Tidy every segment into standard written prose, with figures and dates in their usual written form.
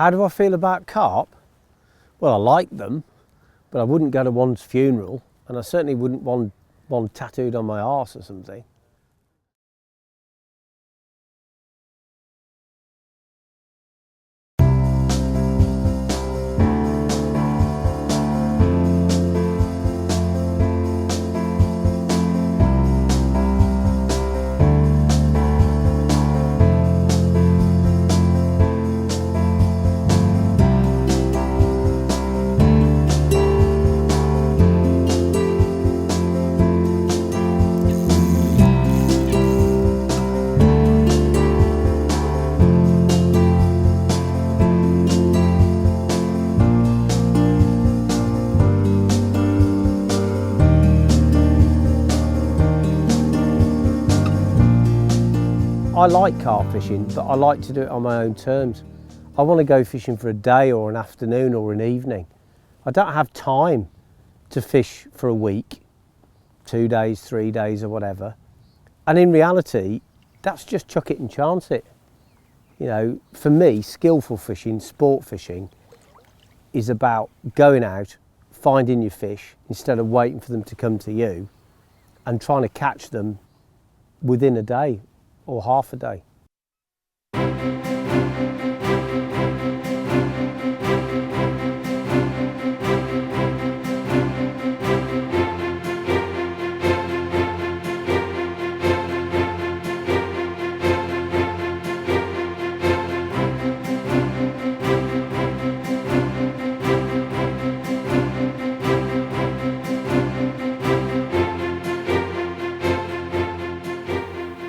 How do I feel about carp? Well, I like them, but I wouldn't go to one's funeral, and I certainly wouldn't want one tattooed on my arse or something. I like carp fishing, but I like to do it on my own terms. I want to go fishing for a day or an afternoon or an evening. I don't have time to fish for a week, 2 days, 3 days or whatever. And in reality, that's just chuck it and chance it. You know, for me, skillful fishing, sport fishing, is about going out, finding your fish, instead of waiting for them to come to you, and trying to catch them within a day or half a day.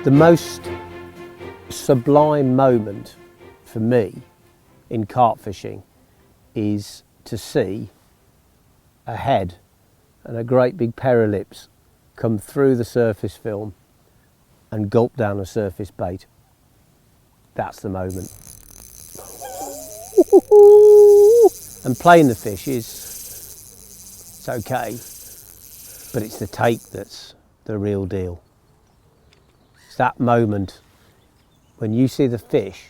The most sublime moment for me in carp fishing is to see a head and a great big pair of lips come through the surface film and gulp down a surface bait. That's the moment. And playing the fish it's okay, but it's the take that's the real deal. It's that moment when you see the fish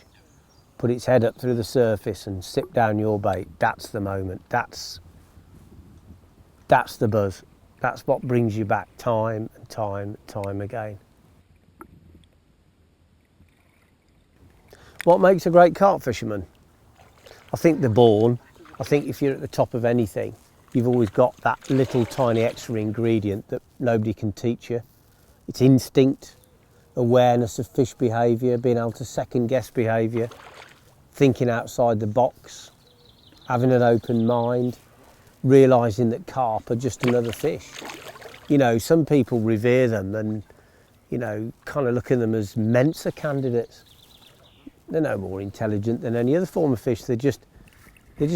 put its head up through the surface and sip down your bait. That's the moment. That's the buzz. That's what brings you back time and time again. What makes a great carp fisherman? I think they're born. I think if you're at the top of anything, you've always got that little tiny extra ingredient that nobody can teach you. It's instinct, awareness of fish behaviour, being able to second guess behaviour, thinking outside the box, having an open mind, realising that carp are just another fish. You know, some people revere them and, you know, kind of look at them as Mensa candidates. They're no more intelligent than any other form of fish. They're just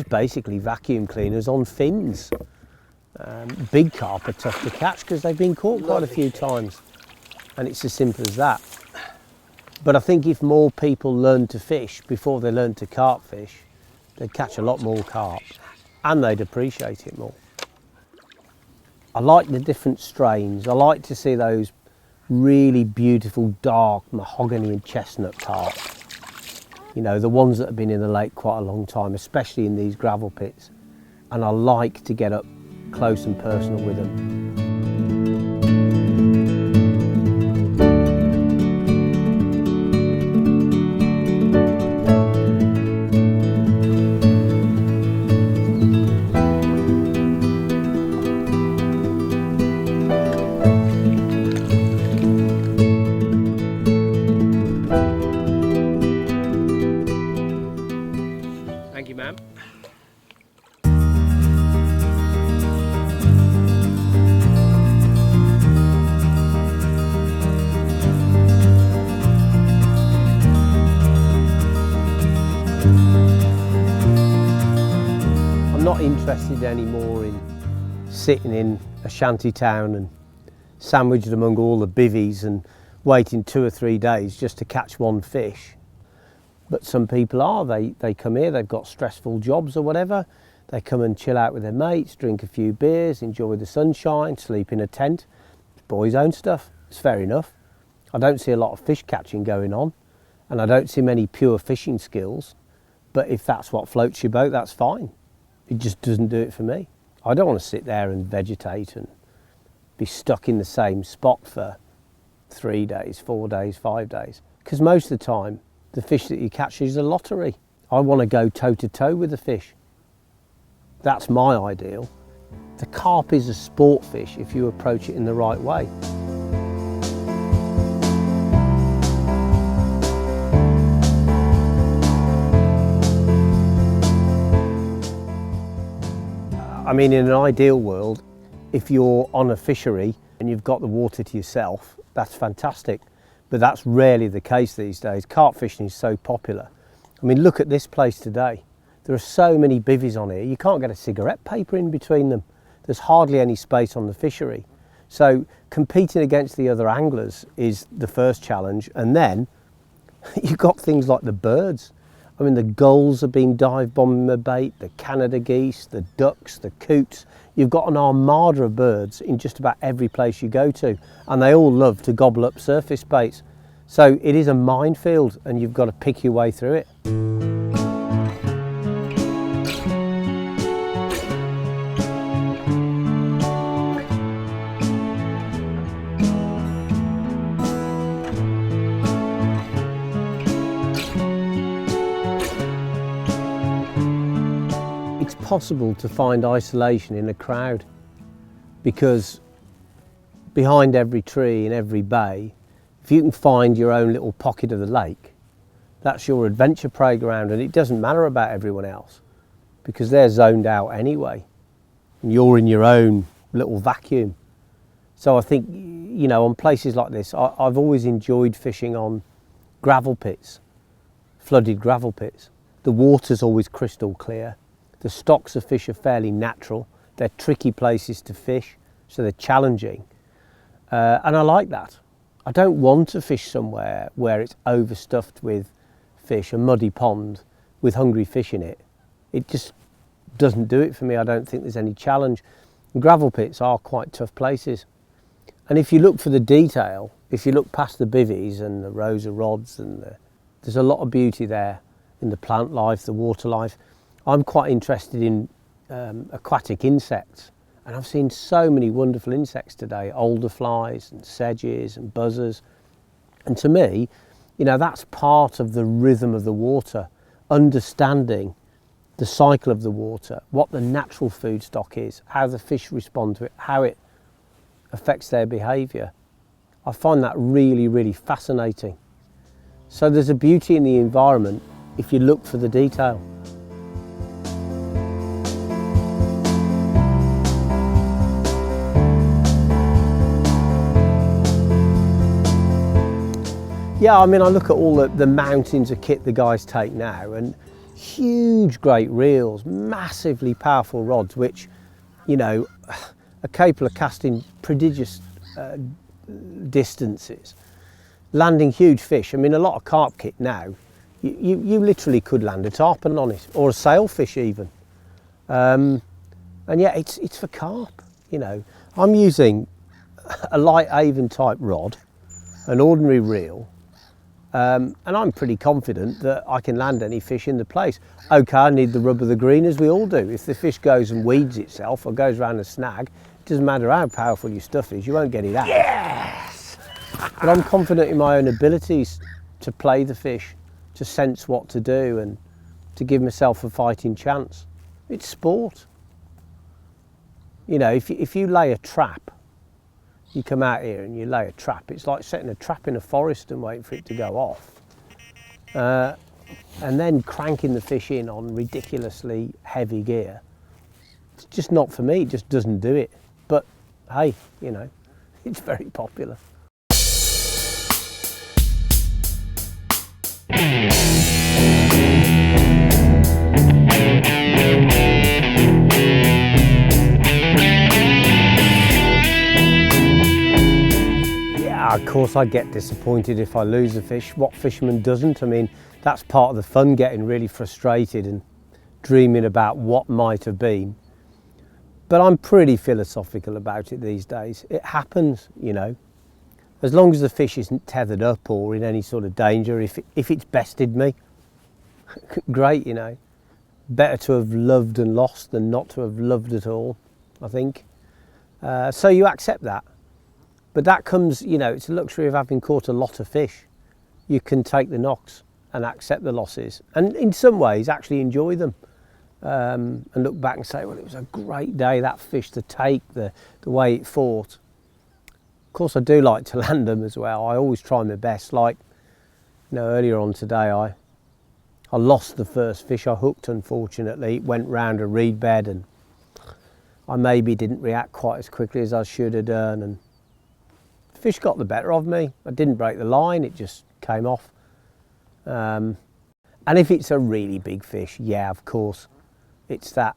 basically vacuum cleaners on fins. Big carp are tough to catch because they've been caught quite a few times. And it's as simple as that. But I think if more people learned to fish before they learned to carp fish, they'd catch a lot more carp and they'd appreciate it more. I like the different strains. I like to see those really beautiful dark mahogany and chestnut carp. You know, the ones that have been in the lake quite a long time, especially in these gravel pits. And I like to get up close and personal with them. Thank you, ma'am. I'm not interested anymore in sitting in a shanty town and sandwiched among all the bivvies and waiting 2 or 3 days just to catch one fish. But some people are, they come here, they've got stressful jobs or whatever, they come and chill out with their mates, drink a few beers, enjoy the sunshine, sleep in a tent. It's boys' own stuff, it's fair enough. I don't see a lot of fish catching going on, and I don't see many pure fishing skills. But if that's what floats your boat, that's fine. It just doesn't do it for me. I don't want to sit there and vegetate and be stuck in the same spot for 3 days, 4 days, 5 days. Because most of the time, the fish that you catch is a lottery. I want to go toe to toe with the fish. That's my ideal. The carp is a sport fish if you approach it in the right way. I mean, in an ideal world, if you're on a fishery and you've got the water to yourself, that's fantastic. But that's rarely the case these days. Carp fishing is so popular. I mean, look at this place today. There are so many bivvies on here, you can't get a cigarette paper in between them. There's hardly any space on the fishery. So competing against the other anglers is the first challenge. And then you've got things like the birds. I mean, the gulls have been dive bombing the bait, the Canada geese, the ducks, the coots. You've got an armada of birds in just about every place you go to, and they all love to gobble up surface baits. So it is a minefield, and you've got to pick your way through it. It's possible to find isolation in a crowd, because behind every tree in every bay, if you can find your own little pocket of the lake, that's your adventure playground, and it doesn't matter about everyone else because they're zoned out anyway and you're in your own little vacuum. So I think, you know, on places like this, I've always enjoyed fishing on gravel pits, flooded gravel pits. The water's always crystal clear. The stocks of fish are fairly natural. They're tricky places to fish, so they're challenging. And I like that. I don't want to fish somewhere where it's overstuffed with fish, a muddy pond with hungry fish in it. It just doesn't do it for me. I don't think there's any challenge. And gravel pits are quite tough places. And if you look for the detail, if you look past the bivvies and the rows of rods, there's a lot of beauty there in the plant life, the water life. I'm quite interested in aquatic insects, and I've seen so many wonderful insects today, alderflies and sedges and buzzers. And to me, you know, that's part of the rhythm of the water, understanding the cycle of the water, what the natural food stock is, how the fish respond to it, how it affects their behaviour. I find that really, really fascinating. So there's a beauty in the environment if you look for the detail. Yeah, I mean, I look at all the mountains of kit the guys take now, and huge great reels, massively powerful rods, which, you know, are capable of casting prodigious distances, landing huge fish. I mean, a lot of carp kit now, you literally could land a tarpon on it, or a sailfish even. And yeah, it's for carp, you know. I'm using a light Avon type rod, an ordinary reel, and I'm pretty confident that I can land any fish in the place. Okay, I need the rub of the green, as we all do. If the fish goes and weeds itself or goes around a snag, it doesn't matter how powerful your stuff is, you won't get it out. Yes! But I'm confident in my own abilities to play the fish, to sense what to do, and to give myself a fighting chance. It's sport. You know, if you lay a trap, you come out here and you lay a trap, it's like setting a trap in a forest and waiting for it to go off. And then cranking the fish in on ridiculously heavy gear. It's just not for me, it just doesn't do it. But hey, you know, it's very popular. Of course I get disappointed if I lose a fish. What fisherman doesn't? I mean, that's part of the fun, getting really frustrated and dreaming about what might have been. But I'm pretty philosophical about it these days. It happens, you know. As long as the fish isn't tethered up or in any sort of danger, if it's bested me, great, you know. Better to have loved and lost than not to have loved at all, I think. So you accept that. But that comes, you know, it's a luxury of having caught a lot of fish. You can take the knocks and accept the losses, and in some ways actually enjoy them, and look back and say, well, it was a great day, that fish to take, the way it fought. Of course, I do like to land them as well. I always try my best. Like, you know, earlier on today, I lost the first fish I hooked, unfortunately. It went round a reed bed, and I maybe didn't react quite as quickly as I should have done, and the fish got the better of me. I didn't break the line, it just came off. And if it's a really big fish, yeah, of course, it's that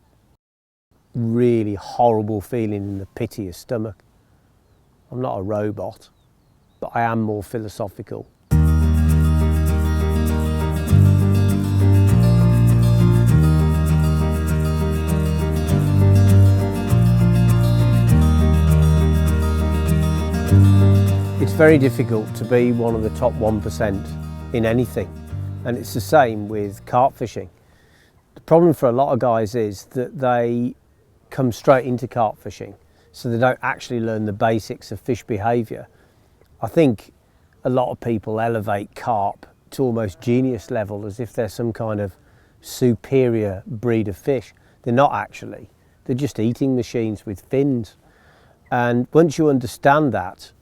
really horrible feeling in the pit of your stomach. I'm not a robot, but I am more philosophical. It's very difficult to be one of the top 1% in anything, and it's the same with carp fishing. The problem for a lot of guys is that they come straight into carp fishing, so they don't actually learn the basics of fish behaviour. I think a lot of people elevate carp to almost genius level, as if they're some kind of superior breed of fish. They're not actually. They're just eating machines with fins. And once you understand that,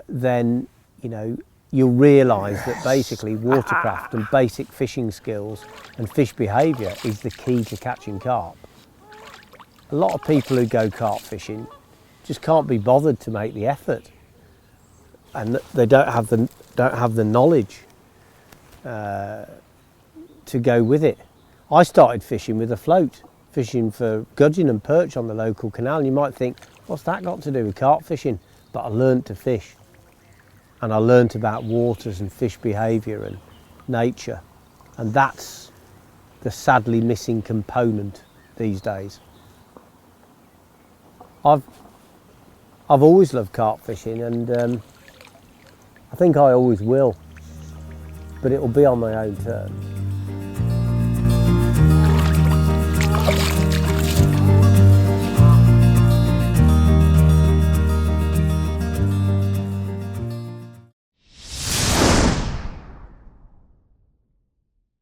then, you know, you'll realise that basically watercraft and basic fishing skills and fish behaviour is the key to catching carp. A lot of people who go carp fishing just can't be bothered to make the effort, and they don't have the knowledge to go with it. I started fishing with a float, fishing for gudgeon and perch on the local canal, and you might think, what's that got to do with carp fishing? But I learnt to fish, and I learnt about waters and fish behaviour and nature, and that's the sadly missing component these days. I've always loved carp fishing, and I think I always will, but it'll be on my own terms.